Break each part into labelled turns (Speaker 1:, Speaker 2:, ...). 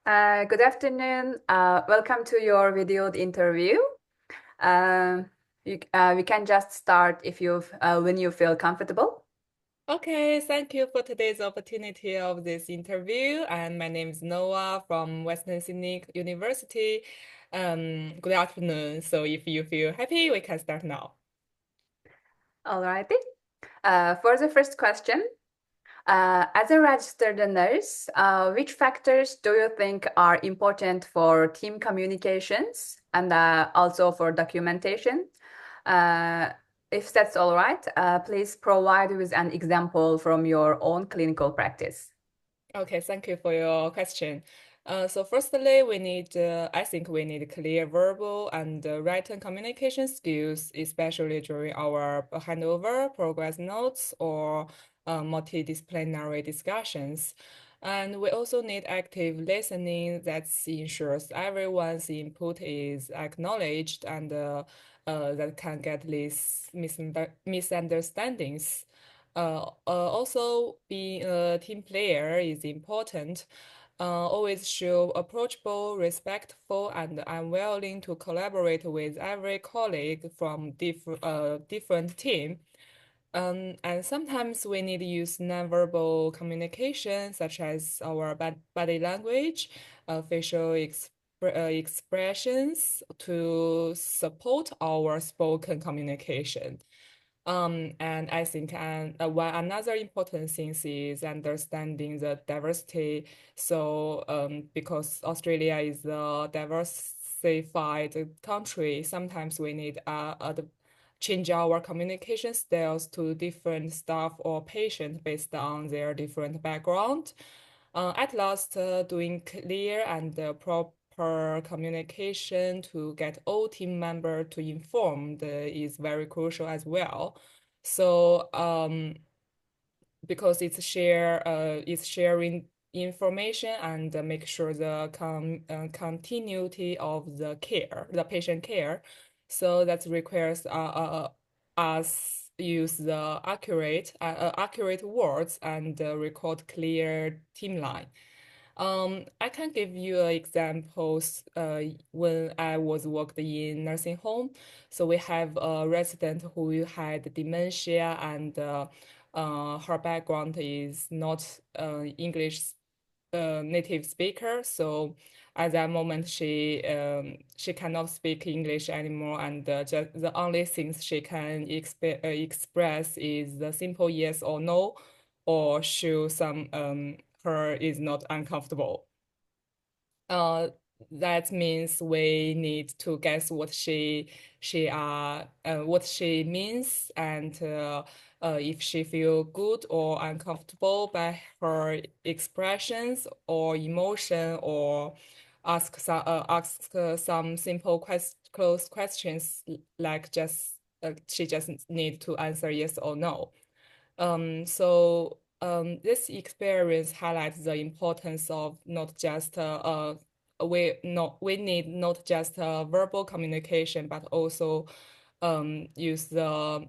Speaker 1: Good afternoon. Welcome to your video interview. We can just start if when you feel comfortable.
Speaker 2: Okay, thank you for today's opportunity of this interview. And my name is Noah from Western Sydney University. Good afternoon. So if you feel happy, we can start now.
Speaker 1: Alrighty. For the first question, as a registered nurse, which factors do you think are important for team communications and also for documentation? Uh, if that's all right, please provide with an example from your own clinical practice.
Speaker 2: Okay, thank you for your question. So firstly, I think we need clear verbal and written communication skills, especially during our handover, progress notes, or multidisciplinary discussions. And we also need active listening that ensures everyone's input is acknowledged and that can get less misunderstandings. Also, being a team player is important. Always show approachable, respectful, and unwilling to collaborate with every colleague from different team. And sometimes we need to use nonverbal communication, such as our body language, facial expressions, to support our spoken communication. And I think one another important thing is understanding the diversity. So, because Australia is a diversified country, sometimes we need change our communication styles to different staff or patient based on their different background. At last, doing clear and proper communication to get all team member to informed is very crucial as well. So, because it's sharing information and make sure the continuity of the patient care. So that requires us use the accurate words and record clear team line. I can give you examples when I was worked in nursing home. So we have a resident who had dementia and her background is not English native speaker. So at that moment, she cannot speak English anymore, and just the only things she can express is the simple yes or no, or show some her is not uncomfortable. Uh, that means we need to guess what she means and if she feel good or uncomfortable by her expressions or emotion or ask some simple close questions like just she just need to answer yes or no. This experience highlights the importance of not just we need not just verbal communication, but also use the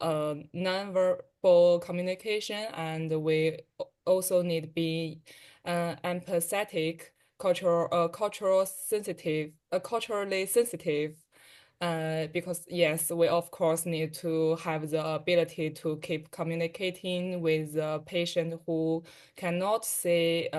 Speaker 2: non-verbal communication, and we also need be empathetic, culturally sensitive, because yes, we of course need to have the ability to keep communicating with the patient cannot say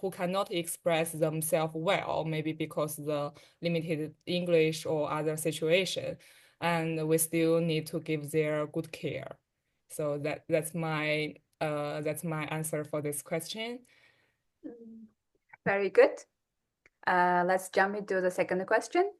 Speaker 2: who cannot express themselves well, maybe because the limited English or other situation, and we still need to give their good care. So that's my answer for this question.
Speaker 1: Mm, Very good. Let's jump into the second question.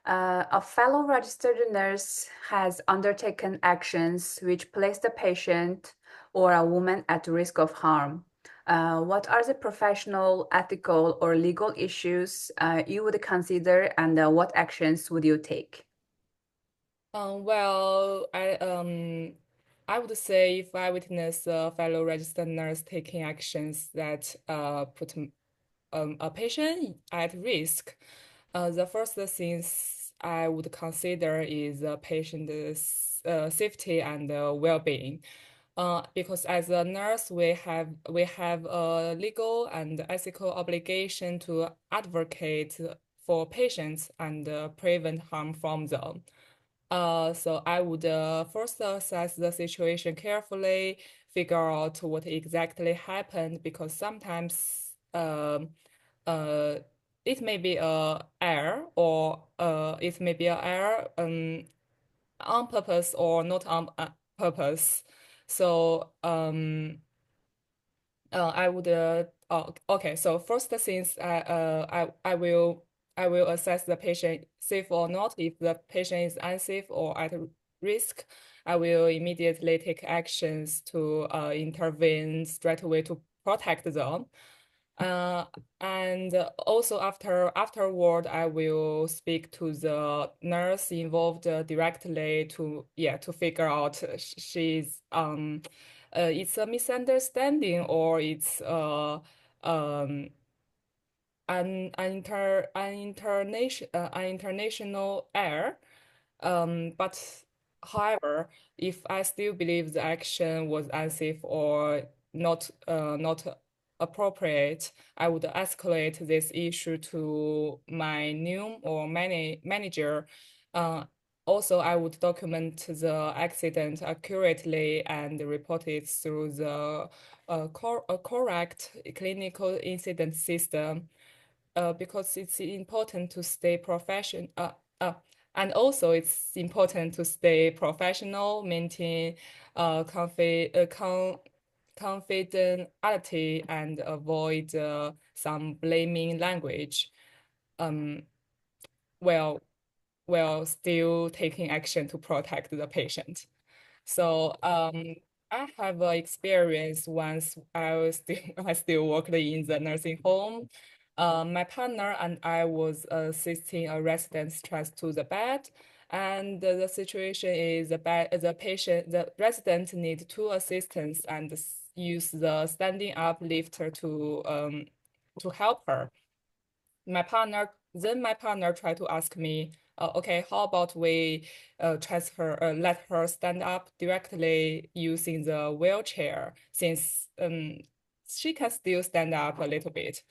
Speaker 1: A fellow registered nurse has undertaken actions which place the patient or a woman at risk of harm. What are the professional, ethical, or legal issues you would consider, and what actions would you take?
Speaker 2: Well, I would say if I witness a fellow registered nurse taking actions that put a patient at risk, the first things I would consider is the patient's safety and well-being. Because as a nurse, we have a legal and ethical obligation to advocate for patients and prevent harm from them. So I would first assess the situation carefully, figure out what exactly happened, because sometimes it may be a error, or it may be a error on purpose or not on purpose. So I would oh, okay. So first, since I will assess the patient safe or not. If the patient is unsafe or at risk, I will immediately take actions to intervene straight away to protect them. Uh, and also afterward, I will speak to the nurse involved directly to figure out she's it's a misunderstanding, or it's um an international error. But however, if I still believe the action was unsafe or not appropriate, I would escalate this issue to my new or manager. Uh, Also, I would document the accident accurately and report it through the correct clinical incident system, because it's important to stay professional. And also, it's important to stay professional, maintain confidentiality, and avoid some blaming language. Um, while while still taking action to protect the patient. So I have experience once I still worked in the nursing home. My partner and I was assisting a resident stressed to the bed, and the situation is the resident need two assistants and use the standing up lifter to help her. My partner tried to ask me, okay, how about we let her stand up directly using the wheelchair, since she can still stand up a little bit.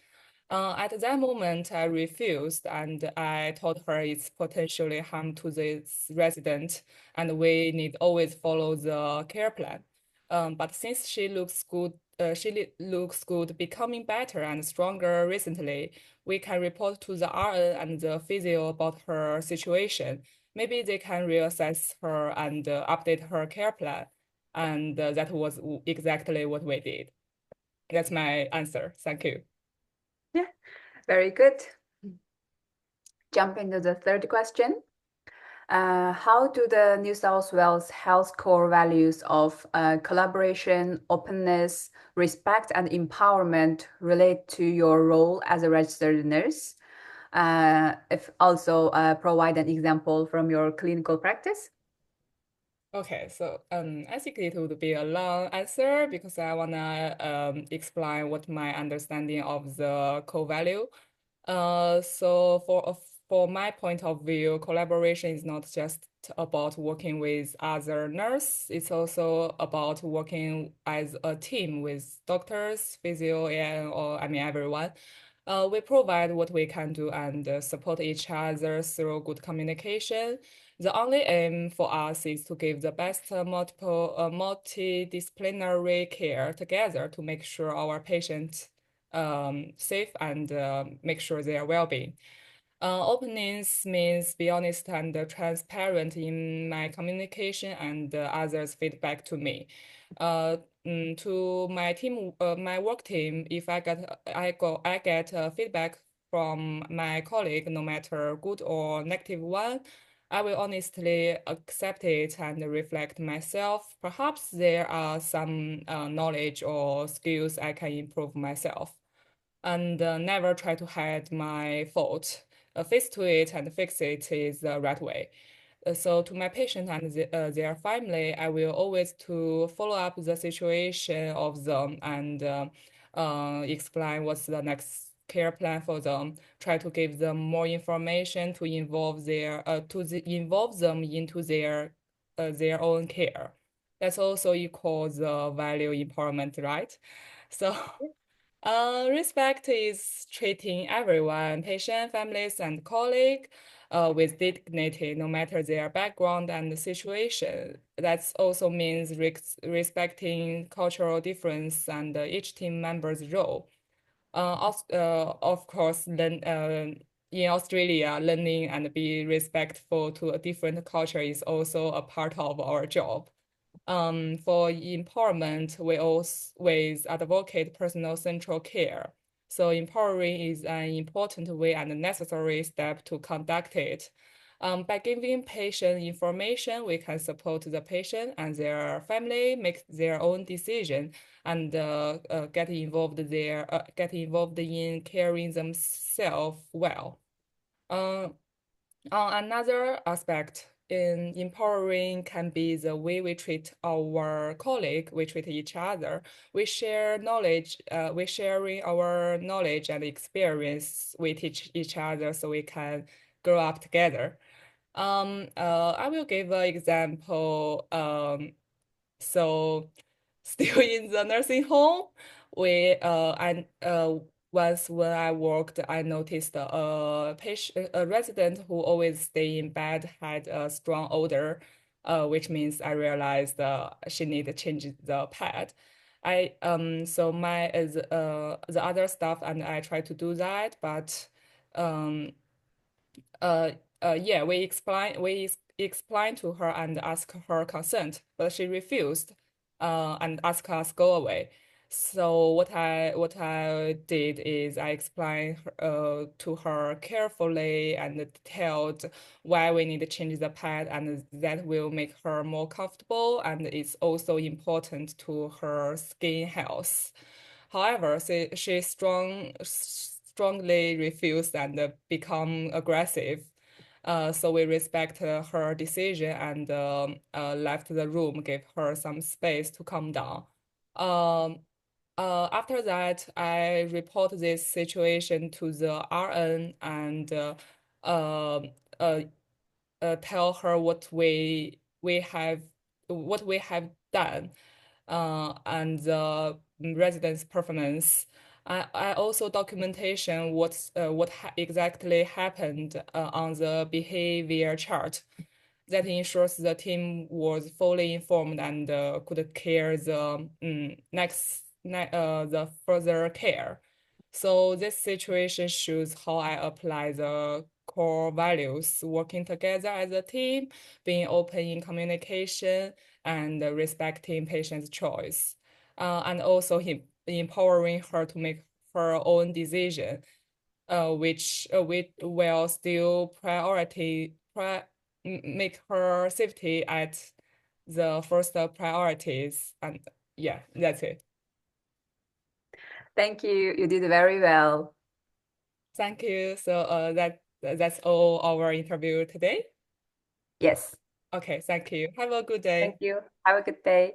Speaker 2: At that moment, I refused, and I told her it's potentially harm to this resident, and we need always follow the care plan. But since she looks good, becoming better and stronger recently, we can report to the RN and the physio about her situation. Maybe they can reassess her and update her care plan. And that was exactly what we did. That's my answer. Thank you.
Speaker 1: Yeah, very good. Jump into the third question. How do the New South Wales Health core values of collaboration, openness, respect, and empowerment relate to your role as a registered nurse? If also provide an example from your clinical practice.
Speaker 2: Okay, so I think it would be a long answer because I wanna explain what my understanding of the core value. So for my point of view, collaboration is not just about working with other nurse. It's also about working as a team with doctors, physio, and or I mean everyone. We provide what we can do and support each other through good communication. The only aim for us is to give the best multidisciplinary care together to make sure our patients safe and make sure their well-being. Openness means be honest and transparent in my communication and others' feedback to me. To my team, my work team, if I get feedback from my colleague, no matter good or negative one, I will honestly accept it and reflect myself. Perhaps there are some knowledge or skills I can improve myself, and never try to hide my fault. Face to it and fix it is the right way. So to my patient and their family, I will always to follow up the situation of them and explain what's the next care plan for them. Try to give them more information to involve them into their own care. That's also equals the value empowerment, right? So respect is treating everyone, patient, families, and colleague, with dignity, no matter their background and the situation. That also means respecting cultural difference and each team member's role. Of course, then in Australia, learning and be respectful to a different culture is also a part of our job. For empowerment, we always advocate personal central care. So empowering is an important way and a necessary step to conduct it. By giving patient information, we can support the patient and their family make their own decision and get involved in caring themselves well. Uh, on another aspect, in empowering can be the way we treat our colleague, we treat each other. We share knowledge, we sharing our knowledge and experience. We teach each other so we can grow up together. I will give an example. So still in the nursing home, I once when I worked, I noticed a resident who always stay in bed had a strong odor, which means I realized she need to change the pad. So my as the other stuff and I try to do that, but um uh, yeah, we explained to her and asked her consent, but she refused, and asked us go away. So what I did is I explained to her carefully and detailed why we need to change the pad, and that will make her more comfortable, and it's also important to her skin health. However, she strongly refused and become aggressive. So we respect her decision and left the room, gave her some space to calm down. Um, After that, I report this situation to the RN and um, uh, tell her what we have done, and the residents' performance. I also documentation what ha exactly happened on the behavior chart. That ensures the team was fully informed and could care the further care. So this situation shows how I apply the core values, working together as a team, being open in communication, and respecting patient's choice, and also empowering her to make her own decision, which will still make her safety at the first priorities. And yeah, that's it.
Speaker 1: Thank you. You did very well.
Speaker 2: Thank you. So that's all our interview today.
Speaker 1: Yes.
Speaker 2: Okay, thank you. Have a good
Speaker 1: Thank
Speaker 2: day.
Speaker 1: you. Have a good day.